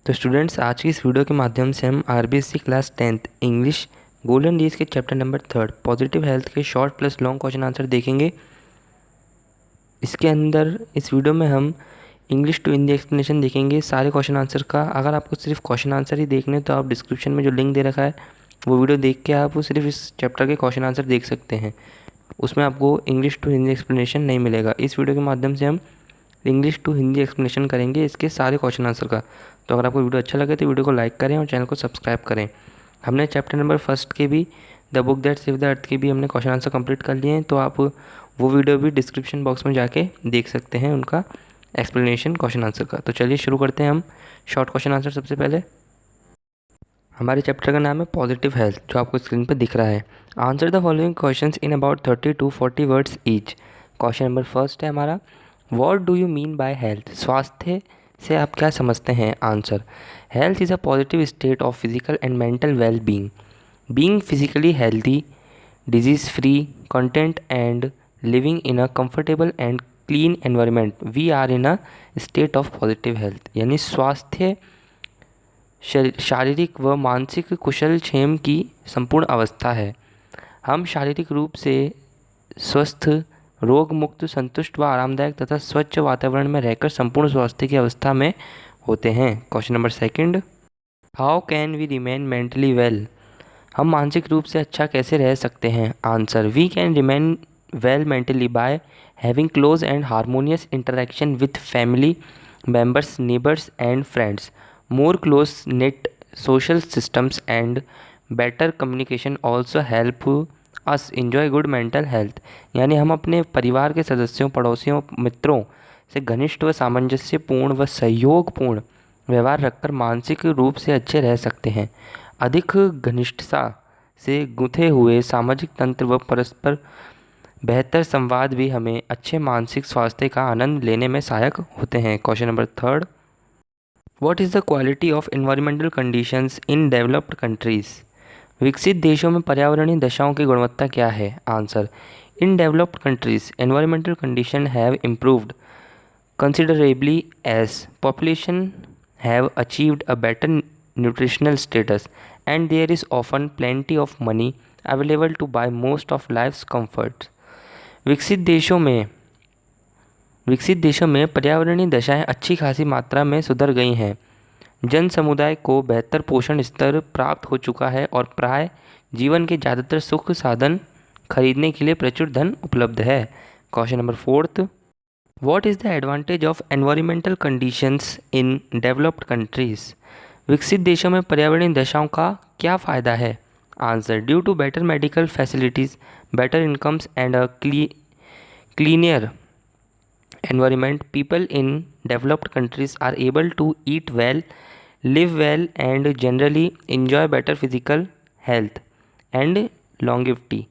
तो स्टूडेंट्स, आज की इस वीडियो के माध्यम से हम RBSC class 10th English golden days के चैप्टर नंबर 3 पॉजिटिव हेल्थ के short plus long question answer देखेंगे। इसके अंदर इस वीडियो में हम इंग्लिश टू हिंदी एक्सप्लेनेशन देखेंगे सारे क्वेश्चन आंसर का। अगर आपको सिर्फ क्वेश्चन आंसर ही देखने तो आप डिस्क्रिप्शन में जो लिंक दे रखा है वो वीडियो देख के आप सिर्फ इस चैप्टर के क्वेश्चन आंसर देख सकते हैं। उसमें आपको इंग्लिश टू हिंदी एक्सप्लेनेशन नहीं मिलेगा। इस वीडियो के माध्यम से हम इंग्लिश टू हिंदी एक्सप्लेनेशन करेंगे इसके सारे क्वेश्चन आंसर का। तो अगर आपको वीडियो अच्छा लगे तो वीडियो को लाइक करें और चैनल को सब्सक्राइब करें। हमने चैप्टर नंबर 1 के भी the book that save the earth के भी हमने क्वेश्चन आंसर कंप्लीट कर लिए हैं, तो आप वो वीडियो भी डिस्क्रिप्शन बॉक्स में जाके देख सकते हैं उनका एक्सप्लेनेशन क्वेश्चन आंसर का। तो चलिए शुरू करते हैं हम शॉर्ट क्वेश्चन आंसर। सबसे पहले हमारे चैप्टर का नाम है पॉजिटिव हेल्थ, जो आपको स्क्रीन पर दिख रहा है। Answer the following question in about 30 to 40 words each. Question number 1 है हमारा, what do you mean by health? स्वास्थ्य से आप क्या समझते हैं? Answer, health is a positive state of physical and mental well being physically healthy, disease free, content and living in a comfortable and clean environment. We are in a state of positive health. यानी स्वास्थ्य शारीरिक व मानसिक कुशल क्षेम की संपूर्ण अवस्था है। हम शारीरिक रूप से स्वस्थ, रोग मुक्त, संतुष्ट व आरामदायक तथा स्वच्छ वातावरण में रहकर संपूर्ण स्वास्थ्य की अवस्था में होते हैं। Question number 2, how can we remain mentally well? हम मानसिक रूप से अच्छा कैसे रह सकते हैं? Answer, we can remain well mentally by having close and harmonious interaction with family members, neighbors and friends, more close knit social systems and better communication also help us enjoy good mental health। यानी हम अपने परिवार के सदस्यों, पड़ोसियों, मित्रों से घनिष्ठ व सामंजस्यपूर्ण व सहयोगपूर्ण व्यवहार रखकर मानसिक रूप से अच्छे रह सकते हैं। अधिक घनिष्ठता से गुंथे हुए सामाजिक तंत्र व परस्पर बेहतर संवाद भी हमें अच्छे मानसिक स्वास्थ्य का आनंद लेने में सहायक होते हैं। Question number 3, what is the quality of environmental conditions in developed countries? विकसित देशों में पर्यावरणीय दशाओं की गुणवत्ता क्या है? Answer, in developed countries environmental condition have improved considerably as population have achieved a better nutritional status and there is often plenty of money available to buy most of life's comforts। विकसित देशों में पर्यावरणीय दशाएं अच्छी खासी मात्रा में सुधर गई हैं। जन समुदाय को बेहतर पोषण स्तर प्राप्त हो चुका है और प्राय जीवन के ज़्यादातर सुख साधन खरीदने के लिए प्रचुर धन उपलब्ध है। Question number 4, what is the advantage of environmental conditions in developed countries? विकसित देशों में पर्यावरणीय दशाओं का क्या फ़ायदा है? Answer, due to better medical facilities, better incomes and a cleaner environment, people in developed countries are able to eat well, live well and generally enjoy better physical health and longevity।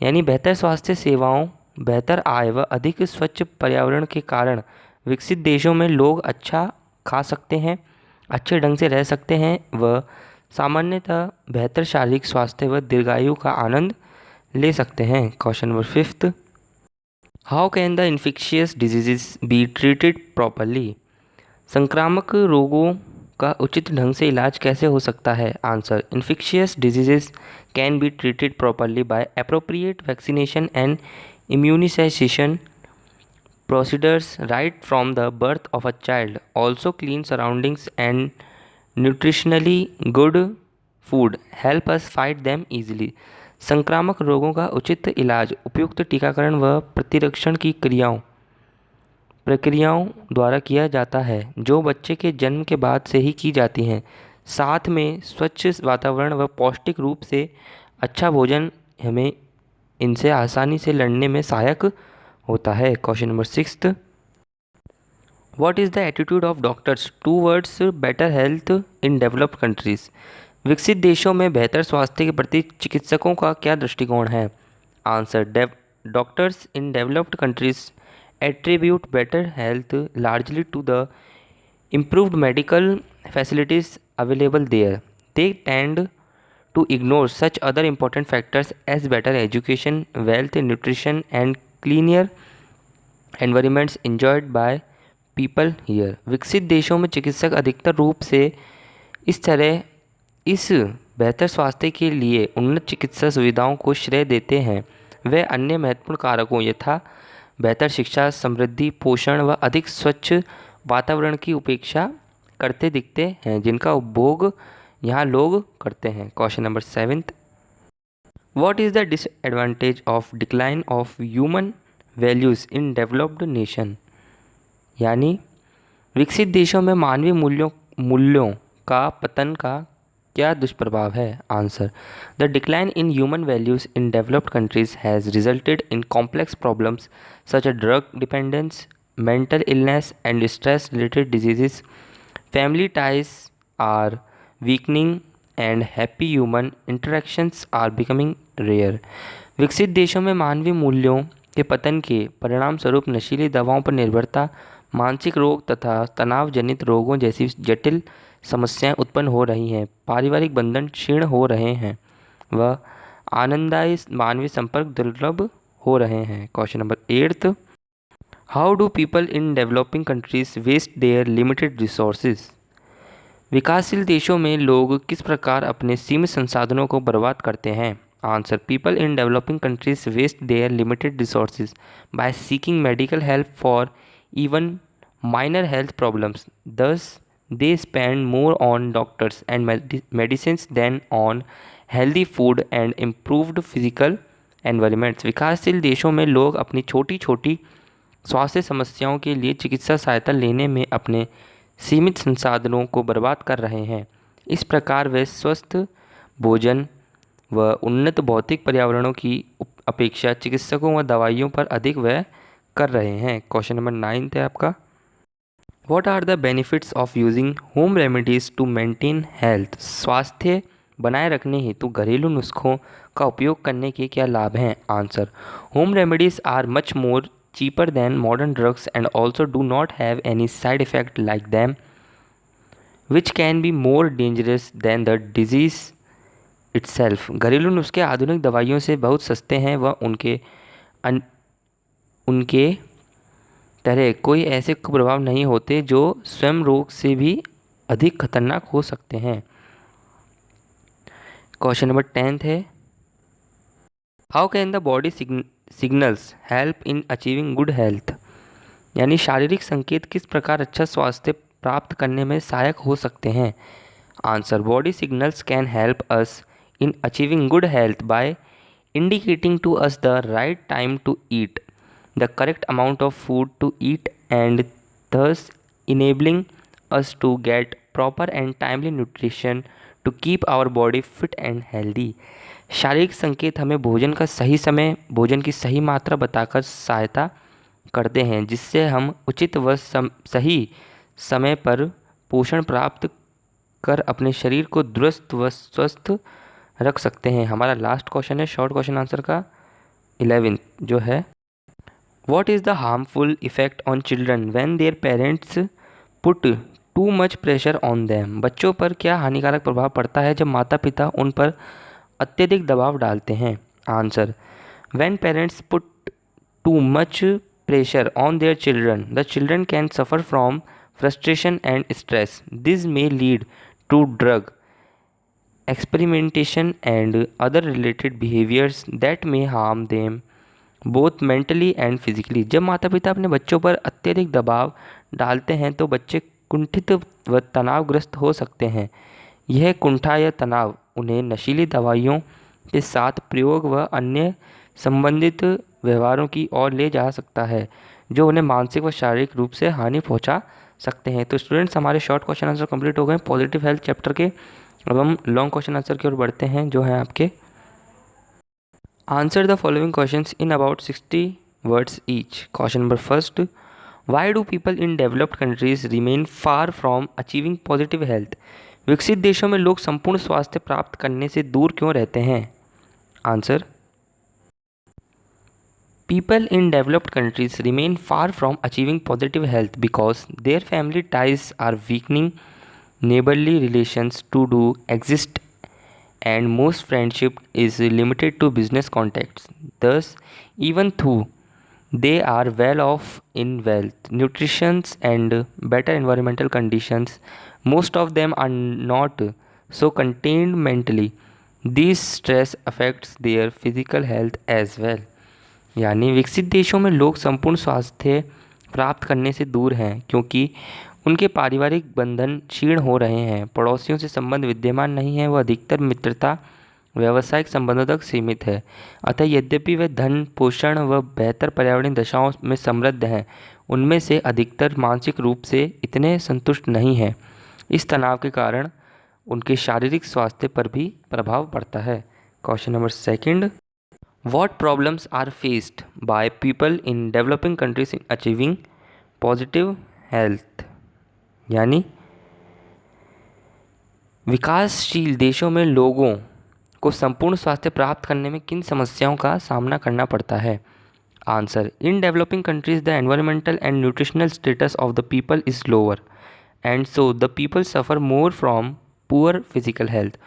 यानी बेहतर स्वास्थ्य सेवाओं, बेहतर आय व अधिक स्वच्छ पर्यावरण के कारण विकसित देशों में लोग अच्छा खा सकते हैं, अच्छे ढंग से रह सकते हैं व सामान्यतः बेहतर शारीरिक स्वास्थ्य व दीर्घायु का आनंद ले सकते हैं। Question number 5, how can the infectious disease B treated properly? संक्रामक रोगों का उचित ढंग से इलाज कैसे हो सकता है? Answer, infectious disease can be treated properly by appropriate vaccination and immunisation procedures right from the birth of a child. Also clean surroundings and nutritionally good food help us fight them easily. संक्रामक रोगों का उचित इलाज उपयुक्त टीकाकरण व प्रतिरक्षण की प्रक्रियाओं द्वारा किया जाता है, जो बच्चे के जन्म के बाद से ही की जाती हैं। साथ में स्वच्छ वातावरण व पौष्टिक रूप से अच्छा भोजन हमें इनसे आसानी से लड़ने में सहायक होता है। Question number 6, what is the attitude of doctors towards better health in developed countries? विकसित देशों में बेहतर स्वास्थ्य के प्रति चिकित्सकों का क्या दृष्टिकोण है? Answer, doctors in developed countries attribute better health largely to the improved medical facilities available there. They tend to ignore such other important factors as better education, wealth, nutrition and cleaner environments enjoyed by people here. विकसित देशों में चिकित्सक अधिकतर रूप से इस बेहतर स्वास्थ्य के लिए उन्नत चिकित्सा सुविधाओं को श्रेय देते हैं। वे अन्य महत्वपूर्ण कारकों यथा बेहतर शिक्षा, समृद्धि, पोषण व अधिक स्वच्छ वातावरण की उपेक्षा करते दिखते हैं, जिनका उपभोग यहाँ लोग करते हैं। Question number 7, what is the disadvantage of decline of human values in developed nation. यानी विकसित देशों में मानवीय मूल्यों का पतन का क्या दुष्प्रभाव है। Answer, the decline in human values in developed countries has resulted in complex problems such as drug dependence, mental illness and stress related diseases. Family ties are weakening and happy human interactions are becoming rare. विकसित देशों में मानवीय मूल्यों के पतन के परिणाम स्वरूप नशीली दवाओं पर निर्भरता, मानसिक रोग तथा तनाव जनित रोगों जैसी जटिल समस्याएं उत्पन्न हो रही हैं। पारिवारिक बंधन क्षीण हो रहे हैं व आनंददायी मानवीय संपर्क दुर्लभ हो रहे हैं। Question number 8, how do people in developing countries waste their limited resources. विकासशील देशों में लोग किस प्रकार अपने सीमित संसाधनों को बर्बाद करते हैं। Answer, people in developing countries waste their limited resources by seeking medical help for even minor health problems. Thus they spend more on doctors and medicines than on healthy food and improved physical environments. विकासशील देशों में लोग अपनी छोटी छोटी स्वास्थ्य समस्याओं के लिए चिकित्सा सहायता लेने में अपने सीमित संसाधनों को बर्बाद कर रहे हैं। इस प्रकार वे स्वस्थ भोजन व उन्नत भौतिक पर्यावरणों की अपेक्षा चिकित्सकों व दवाइयों पर अधिक व्यय कर रहे हैं। क्वेश्चन नंबर 9 है आपका, what are the benefits of using home remedies to maintain health. स्वास्थ्य बनाए रखने हेतु घरेलू नुस्खों का उपयोग करने के क्या लाभ हैं। Answer, home remedies are much more cheaper than modern drugs and also do not have any side effect like them, which can be more dangerous than the disease itself. घरेलू नुस्खे आधुनिक दवाइयों से बहुत सस्ते हैं व उनके तरह कोई ऐसे कुप्रभाव नहीं होते जो स्वयं रोग से भी अधिक खतरनाक हो सकते हैं। क्वेश्चन नंबर 10 है, how can the body signals help in achieving good health. यानी शारीरिक संकेत किस प्रकार अच्छा स्वास्थ्य प्राप्त करने में सहायक हो सकते हैं। Answer, body signals can help us in achieving good health by indicating to us the right time to eat, the correct amount of food to eat and thus enabling us to get proper and timely nutrition to keep our body fit and healthy. शारीरिक संकेत हमें भोजन का सही समय, भोजन की सही मात्रा बताकर सहायता करते हैं, जिससे हम उचित व सही समय पर पोषण प्राप्त कर अपने शरीर को दुरुस्त व स्वस्थ रख सकते हैं। हमारा लास्ट क्वेश्चन है शॉर्ट क्वेश्चन आंसर का 11 जो है, what is the harmful effect on children when their parents put too much pressure on them. बच्चों पर क्या हानिकारक प्रभाव पड़ता है जब माता पिता उन पर अत्यधिक दबाव डालते हैं। Answer, when parents put too much pressure on their children, the children can suffer from frustration and stress. This may lead to drug experimentation and other related behaviors that may harm them both mentally and physically. जब माता पिता अपने बच्चों पर अत्यधिक दबाव डालते हैं तो बच्चे कुंठित व तनावग्रस्त हो सकते हैं। यह कुंठा या तनाव उन्हें नशीली दवाइयों के साथ प्रयोग व अन्य संबंधित व्यवहारों की ओर ले जा सकता है, जो उन्हें मानसिक व शारीरिक रूप से हानि पहुंचा सकते हैं। तो स्टूडेंट्स, हमारे शॉर्ट क्वेश्चन आंसर कंप्लीट हो गए पॉजिटिव हेल्थ चैप्टर के। अब हम लॉन्ग क्वेश्चन आंसर की ओर बढ़ते हैं, जो हैं आपके, answer the following questions in about 60 words each. Question number first, why do people in developed countries remain far from achieving positive health. विकसित देशों में लोग संपूर्ण स्वास्थ्य प्राप्त करने से दूर क्यों रहते हैं। Answer, people in developed countries remain far from achieving positive health because their family ties are weakening, neighborly relations do exist, and most friendship is limited to business contacts. Thus, even though They are well off in wealth, nutrition and better environmental conditions. Most of them are not so contained mentally. This stress affects their physical health as well. यानी विकसित देशों में लोग संपूर्ण स्वास्थ्य प्राप्त करने से दूर हैं क्योंकि उनके पारिवारिक बंधन क्षीण हो रहे हैं, पड़ोसियों से संबंध विद्यमान नहीं है, वह अधिकतर मित्रता व्यावसायिक संबंधों तक सीमित है। अतः यद्यपि वे धन, पोषण व बेहतर पर्यावरणीय दशाओं में समृद्ध हैं, उनमें से अधिकतर मानसिक रूप से इतने संतुष्ट नहीं हैं। इस तनाव के कारण उनके शारीरिक स्वास्थ्य पर भी प्रभाव पड़ता है। Question number second, what problems are faced by people in developing countries in achieving positive health. यानी विकासशील देशों में लोगों को संपूर्ण स्वास्थ्य प्राप्त करने में किन समस्याओं का सामना करना पड़ता है। Answer, in developing countries the environmental and nutritional status of the people is lower and so the people suffer more from poor physical health.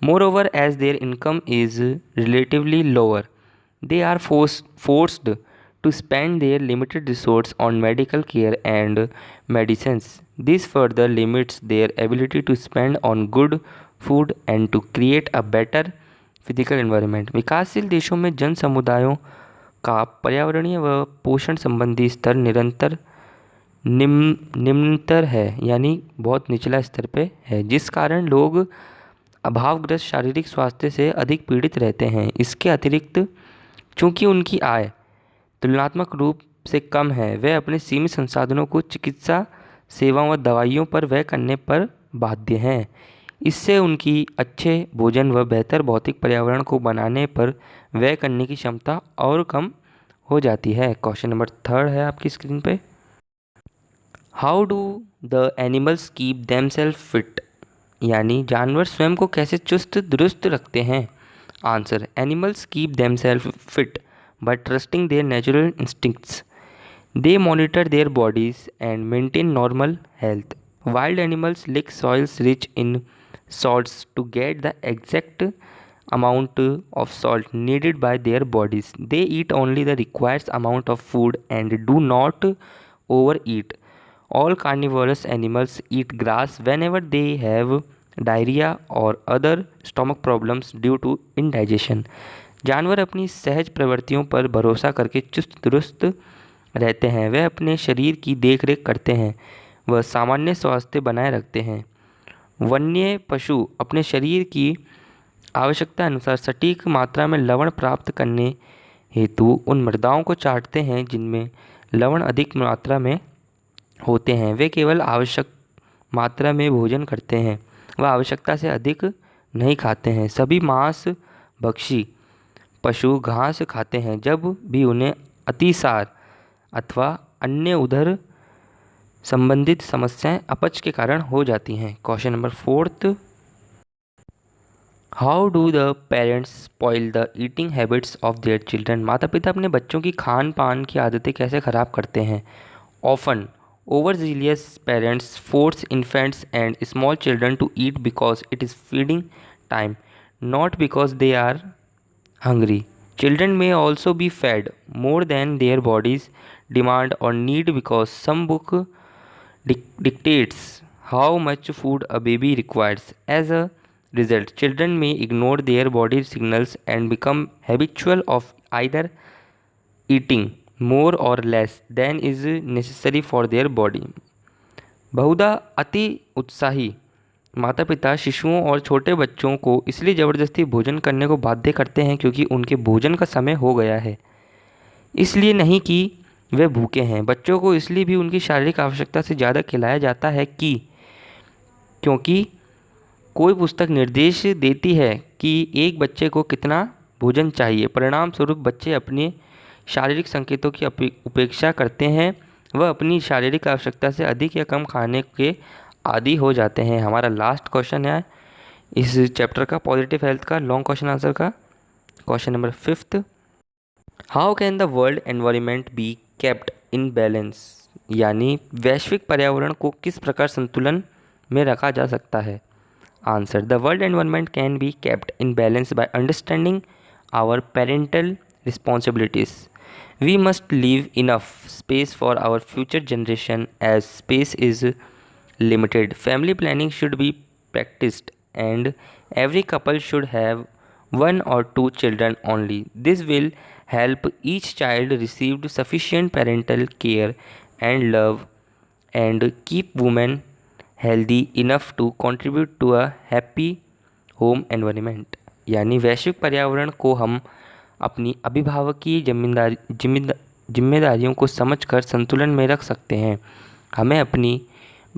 Moreover, as their income is relatively lower, they are forced to spend their limited resources on medical care and medicines. This further limits their ability to spend on good food and to create a better physical environment. विकासशील देशों में जन समुदायों का पर्यावरणीय व पोषण संबंधी स्तर निरंतर निम्नतर है, यानी बहुत निचला स्तर पे है, जिस कारण लोग अभावग्रस्त शारीरिक स्वास्थ्य से अधिक पीड़ित रहते हैं। इसके अतिरिक्त चूंकि उनकी आय तुलनात्मक रूप से कम है, वे अपने सीमित संसाधनों को चिकित्सा सेवाओं व दवाइयों पर व्यय करने पर बाध्य हैं। इससे उनकी अच्छे भोजन व बेहतर भौतिक पर्यावरण को बनाने पर व्यय करने की क्षमता और कम हो जाती है। क्वेश्चन नंबर थर्ड है आपकी स्क्रीन पे, how do the animals keep themselves fit. यानी जानवर स्वयं को कैसे चुस्त दुरुस्त रखते हैं। Answer, animals keep themselves fit by trusting their natural instincts. They monitor their bodies and maintain normal health. Wild animals lick soils rich in salts to get the exact amount of salt needed by their bodies. They eat only the required amount of food and do not overeat. All carnivorous animals eat grass whenever they have diarrhea or other stomach problems due to indigestion. जानवर अपनी सहज प्रवृत्तियों पर भरोसा करके चुस्त दुरुस्त रहते हैं। वे अपने शरीर की देखरेख करते हैं व सामान्य स्वास्थ्य बनाए रखते हैं। वन्य पशु अपने शरीर की आवश्यकता अनुसार सटीक मात्रा में लवण प्राप्त करने हेतु उन मृदाओं को चाटते हैं जिनमें लवण अधिक मात्रा में होते हैं। वे केवल आवश्यक मात्रा में भोजन करते हैं व आवश्यकता से अधिक नहीं खाते हैं। सभी मांस भक्षी पशु घास खाते हैं जब भी उन्हें अतिसार अथवा अन्य उदर संबंधित समस्याएं अपच के कारण हो जाती हैं। Question number fourth, how do the parents spoil the eating habits of their children. माता पिता अपने बच्चों की खान पान की आदतें कैसे ख़राब करते हैं। Often overzealous parents force infants and small children to eat because it is feeding time, not because they are hungry. Children may also be fed more than their bodies demand or need because some book dictates how much food a baby requires. As a result, children may ignore their body signals and become habitual of either eating more or less than is necessary for their body. बहुधा अति उत्साही माता पिता शिशुओं और छोटे बच्चों को इसलिए ज़बरदस्ती भोजन करने को बाध्य करते हैं क्योंकि उनके भोजन का समय हो गया है, इसलिए नहीं कि वे भूखे हैं। बच्चों को इसलिए भी उनकी शारीरिक आवश्यकता से ज़्यादा खिलाया जाता है क्योंकि कोई पुस्तक निर्देश देती है कि एक बच्चे को कितना भोजन चाहिए। परिणाम स्वरूप बच्चे अपने शारीरिक संकेतों की उपेक्षा करते हैं वह अपनी शारीरिक आवश्यकता से अधिक या कम खाने के आदि हो जाते हैं। हमारा लास्ट क्वेश्चन है इस चैप्टर का, पॉजिटिव हेल्थ का, लॉन्ग क्वेश्चन आंसर का। Question number fifth, how can the world environment B kept in balance. यानी वैश्विक पर्यावरण को किस प्रकार संतुलन में रखा जा सकता है। Answer, the world environment can be kept in balance by understanding our parental responsibilities. We must leave enough space for our future generation as space is limited. Family planning should be practiced and every couple should have one or two children only. This will help each child receive sufficient parental care and love and keep women healthy enough to contribute to a happy home environment. यानी वैश्विक पर्यावरण को हम अपनी अभिभावकीय जिम्मेदारियों को समझकर संतुलन में रख सकते हैं। हमें अपनी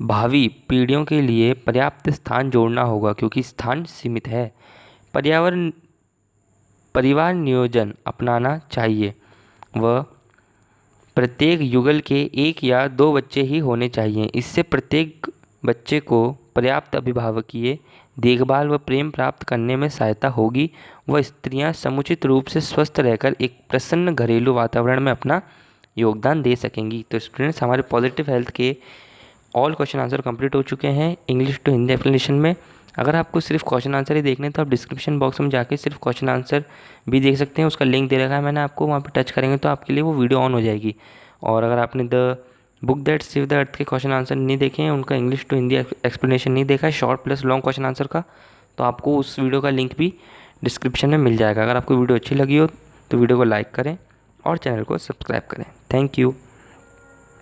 भावी पीढ़ियों के लिए पर्याप्त स्थान जोड़ना होगा क्योंकि स्थान सीमित है। परिवार नियोजन अपनाना चाहिए। वह प्रत्येक युगल के एक या दो बच्चे ही होने चाहिए। इससे प्रत्येक बच्चे को पर्याप्त अभिभावकीय देखभाल व प्रेम प्राप्त करने में सहायता होगी। वह स्त्रियां समुचित रूप से स्वस्थ रहकर एक प्रसन्न घरेलू वातावरण में अपना योगदान दे सकेंगी। तो स्टूडेंट्स, हमारे पॉजिटिव हेल्थ के ऑल क्वेश्चन आंसर कंप्लीट हो चुके हैं इंग्लिश टू हिंदी एक्सप्लेनेशन में। अगर आपको सिर्फ क्वेश्चन आंसर ही देखने तो आप डिस्क्रिप्शन बॉक्स में जाके सिर्फ क्वेश्चन आंसर भी देख सकते हैं। उसका लिंक दे रखा है मैंने आपको, वहाँ पे टच करेंगे तो आपके लिए वो वीडियो ऑन हो जाएगी। और अगर आपने the book that save the earth के क्वेश्चन आंसर नहीं देखे हैं, उनका इंग्लिश टू हिंदी एक्सप्लेनेशन नहीं देखा है short plus long question answer का, तो आपको उस वीडियो का लिंक भी डिस्क्रिप्शन में मिल जाएगा। अगर आपको वीडियो अच्छी लगी हो तो वीडियो को लाइक करें और चैनल को सब्सक्राइब करें। Thank you.